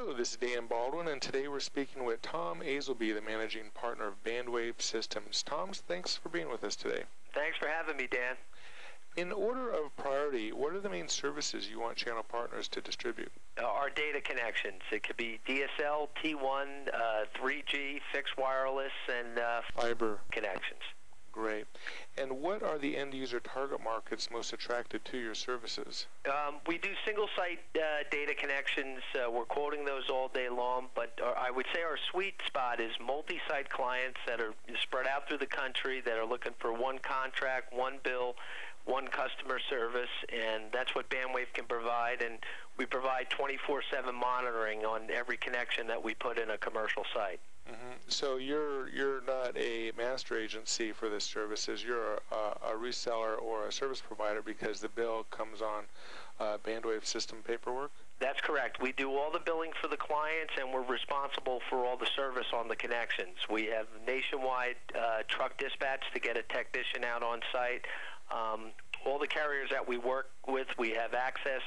Hello, this is Dan Baldwin, and today we're speaking with Tom Azelby, the managing partner of Bandwave Systems. Tom, thanks for being with us today. Thanks for having me, Dan. In order of priority, what are the main services you want channel partners to distribute? Our data connections. It could be DSL, T1, 3G, fixed wireless, and fiber connections. Great. And what are the end-user target markets most attracted to your services? We do single-site data connections. We're quoting those all day long, but I would say our sweet spot is multi-site clients that are spread out through the country that are looking for one contract, one bill, one customer service, and that's what Bandwave can provide. And we provide 24/7 monitoring on every connection that we put in a commercial site. So you're not a master agency for this services. You're a reseller or a service provider because the bill comes on Bandwave system paperwork? That's correct. We do all the billing for the clients, and we're responsible for all the service on the connections. We have nationwide truck dispatch to get a technician out on site. All the carriers that we work with, we have access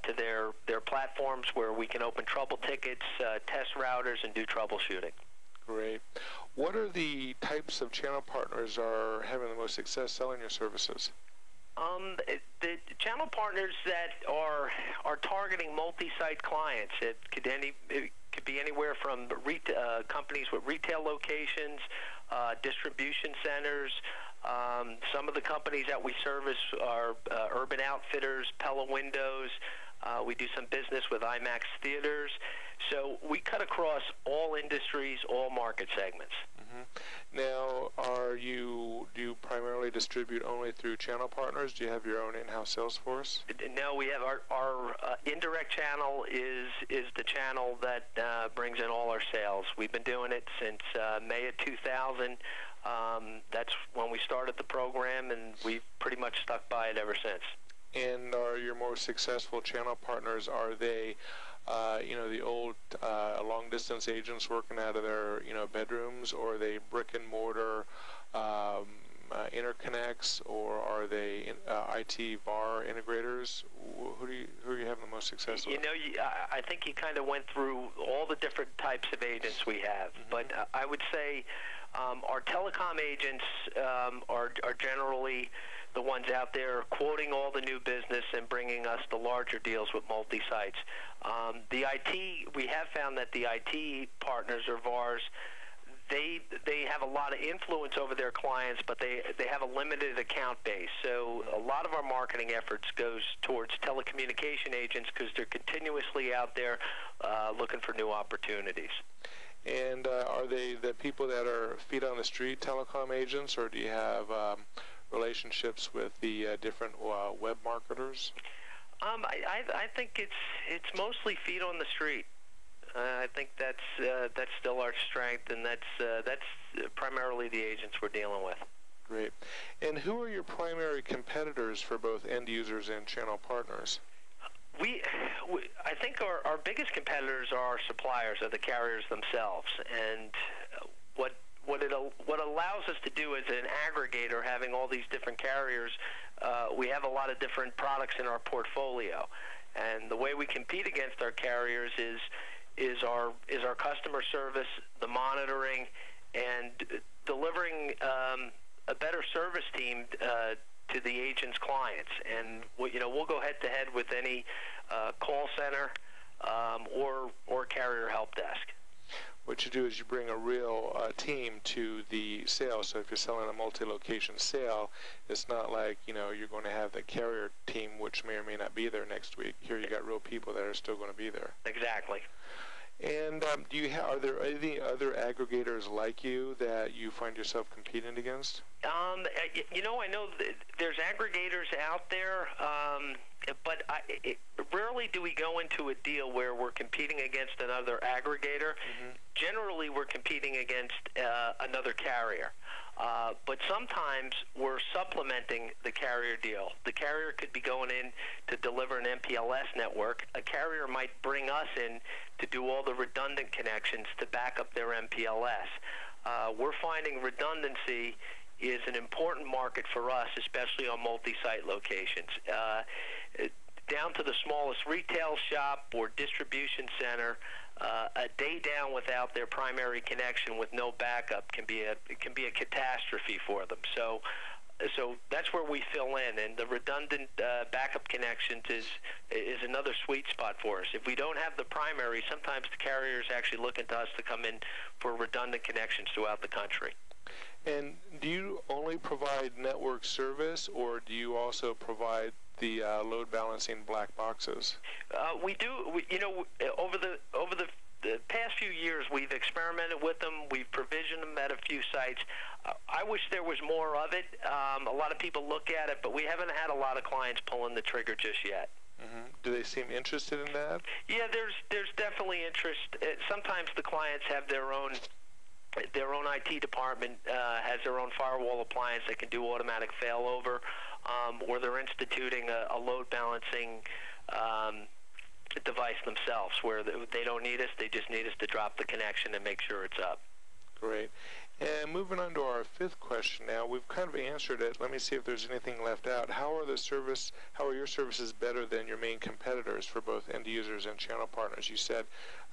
to their platforms where we can open trouble tickets, test routers, and do troubleshooting. Great. What are the types of channel partners are having the most success selling your services? The channel partners that are targeting multi-site clients. It could be anywhere from companies with retail locations, distribution centers. Some of the companies that we service are Urban Outfitters, Pella Windows. We do some business with IMAX theaters. So we cut across all industries, all market segments. Now, do you primarily distribute only through channel partners? Do you have your own in-house sales force? No, we have our indirect channel is the channel that brings in all our sales. We've been doing it since May of 2000. That's when we started the program, and we've pretty much stuck by it ever since. And are your more successful channel partners, are they, the old long-distance agents working out of their, bedrooms, or are they brick-and-mortar interconnects, or are they IT VAR integrators? Who are you having the most success with? I think you kind of went through all the different types of agents we have, but I would say our telecom agents are generally the ones out there quoting all the new business and bringing us the larger deals with multi-sites. The IT, we have found that the IT partners or VARs, they have a lot of influence over their clients, but they have a limited account base. So a lot of our marketing efforts goes towards telecommunication agents because they're continuously out there looking for new opportunities. And are they the people that are feet on the street telecom agents, or do you have relationships with the different web marketers? I think it's mostly feet on the street. I think that's still our strength, and that's primarily the agents we're dealing with. Great. And who are your primary competitors for both end users and channel partners? I think our biggest competitors are our suppliers, are the carriers themselves, and what allows us to do as an aggregator, having all these different carriers, we have a lot of different products in our portfolio, and the way we compete against our carriers is our customer service, the monitoring, and delivering a better service team to the agent's clients. And we'll go head to head with any call center or carrier help desk. What you do is you bring a real team to the sale. So if you're selling a multi-location sale, it's not like you're going to have the carrier team, which may or may not be there next week. Here you got real people that are still going to be there. Exactly. And are there any other aggregators like you that you find yourself competing against? I know there's aggregators out there, but rarely do we go into a deal where we're competing against another aggregator. Generally, we're competing against another carrier. But sometimes we're supplementing the carrier deal. The carrier could be going in to deliver an MPLS network. A carrier might bring us in to do all the redundant connections to back up their MPLS. We're finding redundancy is an important market for us, especially on multi-site locations. down to the smallest retail shop or distribution center, a day down without their primary connection with no backup can be a catastrophe for them. So that's where we fill in, and the redundant backup connections is another sweet spot for us. If we don't have the primary, sometimes the carrier is actually looking to us to come in for redundant connections throughout the country. And do you only provide network service, or do you also provide the load balancing black boxes? We do. Over the past few years, we've experimented with them. We've provisioned them at a few sites. I wish there was more of it. A lot of people look at it, but we haven't had a lot of clients pulling the trigger just yet. Mm-hmm. Do they seem interested in that? Yeah, there's definitely interest. Sometimes the clients have their own IT department has their own firewall appliance that can do automatic failover, or they're instituting a load balancing device themselves where they don't need us, they just need us to drop the connection and make sure it's up. Great. And moving on to our fifth question now, we've kind of answered it. Let me see if there's anything left out. How are your services better than your main competitors for both end users and channel partners? You said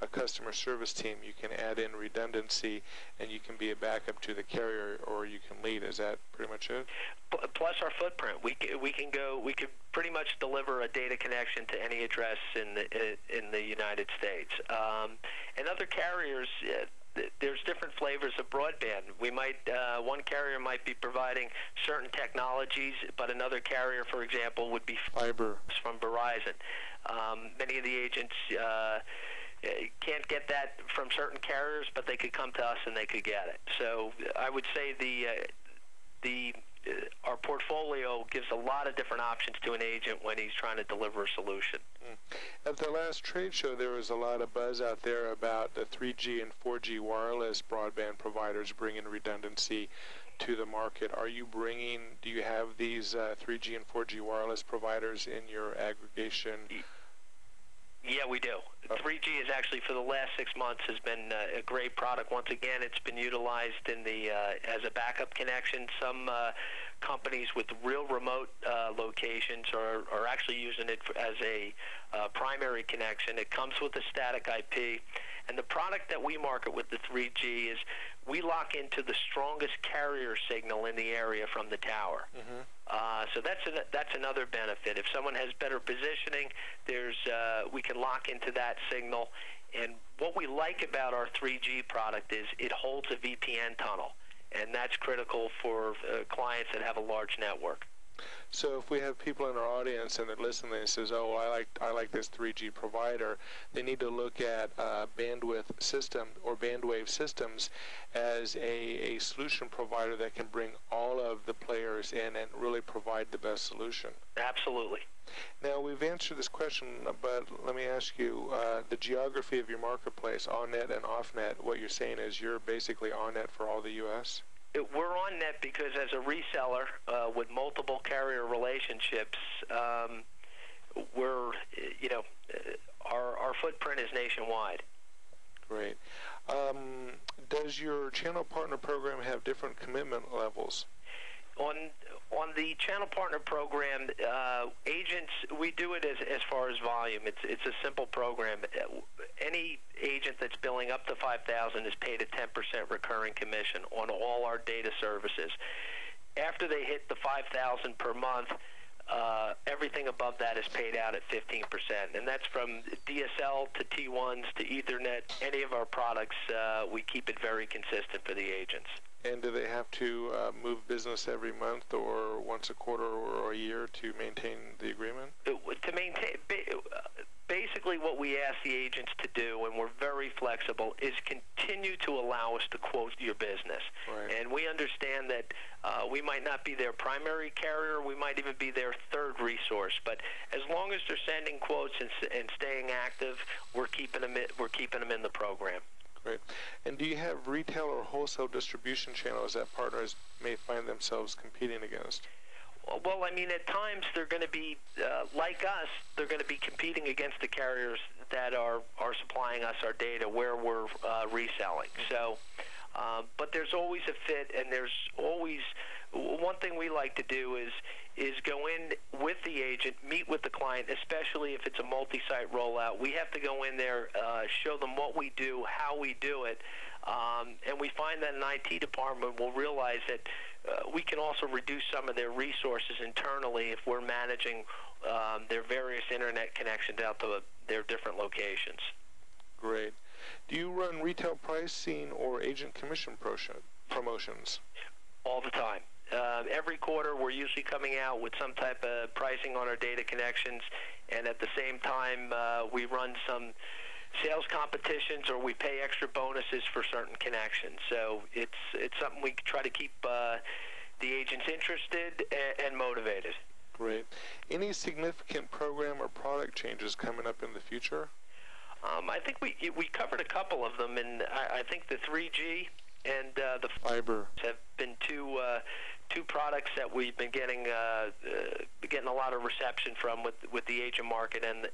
a customer service team, you can add in redundancy, and you can be a backup to the carrier, or you can lead. Is that pretty much it? Plus our footprint, we could pretty much deliver a data connection to any address in the United States. And other carriers, there's different flavors of broadband. One carrier might be providing certain technologies, but another carrier, for example, would be fiber from Verizon. Many of the agents can't get that from certain carriers, but they could come to us and they could get it. So I would say our portfolio gives a lot of different options to an agent when he's trying to deliver a solution. At the last trade show, there was a lot of buzz out there about the 3G and 4G wireless broadband providers bringing redundancy to the market. Do you have these 3G and 4G wireless providers in your aggregation? Yeah, we do. 3G is actually, for the last 6 months, has been a great product. Once again, it's been utilized as a backup connection. Some companies with real remote locations are actually using it as a primary connection. It comes with a static IP. And the product that we market with the 3G is we lock into the strongest carrier signal in the area from the tower. Mm-hmm. So that's another benefit. If someone has better positioning, we can lock into that signal. And what we like about our 3G product is it holds a VPN tunnel, and that's critical for clients that have a large network. So if we have people in our audience and they're listening and says, "Oh, I like this 3G provider," they need to look at Bandwidth system or Bandwave systems as a solution provider that can bring all of the players in and really provide the best solution. Absolutely. Now, we've answered this question, but let me ask you, the geography of your marketplace, on-net and off-net, what you're saying is you're basically on-net for all the U.S.? We're on net because as a reseller with multiple carrier relationships, our footprint is nationwide. Great. Does your channel partner program have different commitment levels? On the channel partner program, agents, we do it as far as volume. It's a simple program. Any agent that's billing up to $5,000 is paid a 10% recurring commission on all our data services. After they hit the $5,000 per month, everything above that is paid out at 15%, and that's from DSL to T1s to Ethernet. Any of our products, we keep it very consistent for the agents. And do they have to move business every month or once a quarter or a year to maintain the agreement? To maintain, basically what we ask the agents to do, and we're very flexible, is continue to allow us to quote your business. Right. And we understand that we might not be their primary carrier, we might even be their third resource, but as long as they're sending quotes and staying active, we're keeping them in the program. Great. And do you have retail or wholesale distribution channels that partners may find themselves competing against? Well, I mean, at times they're going to be, like us, they're going to be competing against the carriers that are supplying us our data where we're reselling. So, but there's always a fit, and there's always, one thing we like to do is is go in with the agent, meet with the client, especially if it's a multi-site rollout. We have to go in there, show them what we do, how we do it, and we find that an IT department will realize that we can also reduce some of their resources internally if we're managing their various internet connections out to their different locations. Great. Do you run retail pricing or agent commission promotions? All the time. Every quarter we're usually coming out with some type of pricing on our data connections, and at the same time we run some sales competitions or we pay extra bonuses for certain connections. So it's something we try to keep the agents interested and motivated. Great. Any significant program or product changes coming up in the future? I think we covered a couple of them, and I think the 3G and the fiber have been two products that we've been getting a lot of reception from with the agent market and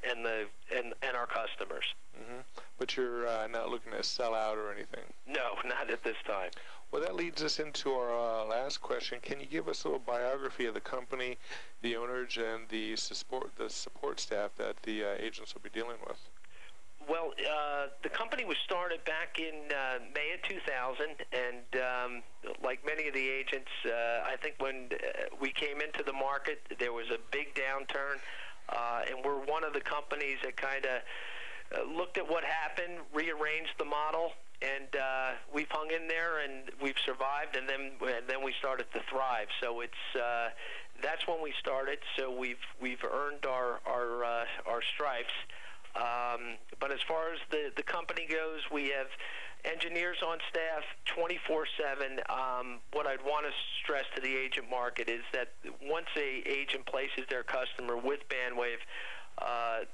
our customers. Mm-hmm. But you're not looking to sell out or anything? No, not at this time. Well, that leads us into our last question. Can you give us a little biography of the company, the owners, and the support staff that the agents will be dealing with? Well, the company was started back in May of 2000, and like many of the agents, I think when we came into the market, there was a big downturn, and we're one of the companies that kind of looked at what happened, rearranged the model, and we've hung in there, and we've survived, and then we started to thrive. So that's when we started. So we've earned our stripes. But as far as the company goes, we have engineers on staff 24/7. What I'd want to stress to the agent market is that once an agent places their customer with Bandwave,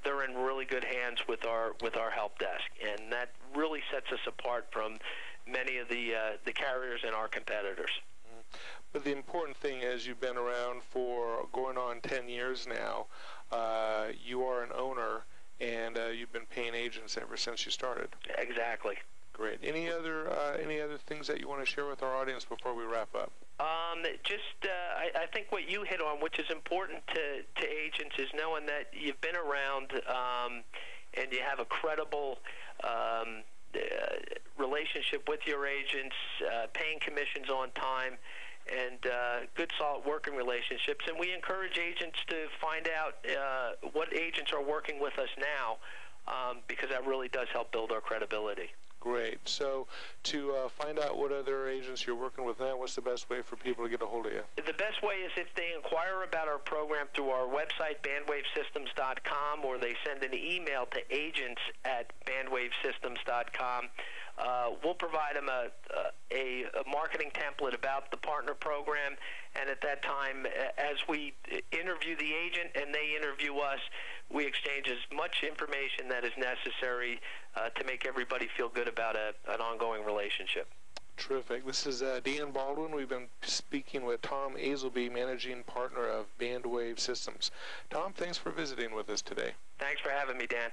they're in really good hands with our help desk, and that really sets us apart from many of the carriers and our competitors. But the important thing is you've been around for going on 10 years now. You are an owner, and you've been paying agents ever since you started. Exactly. Great. Any other things that you want to share with our audience before we wrap up? I think what you hit on, which is important to agents, is knowing that you've been around and you have a credible relationship with your agents, paying commissions on time, and good, solid working relationships. And we encourage agents to find out what agents are working with us now, because that really does help build our credibility. Great. So to find out what other agents you're working with now, what's the best way for people to get a hold of you? The best way is if they inquire about our program through our website, bandwavesystems.com, or they send an email to agents@bandwavesystems.com. We'll provide them a marketing template about the partner program, and at that time, as we interview the agent and they interview us, we exchange as much information that is necessary to make everybody feel good about an ongoing relationship. Terrific. This is Dan Baldwin. We've been speaking with Tom Azelby, managing partner of Bandwave Systems. Tom, thanks for visiting with us today. Thanks for having me, Dan.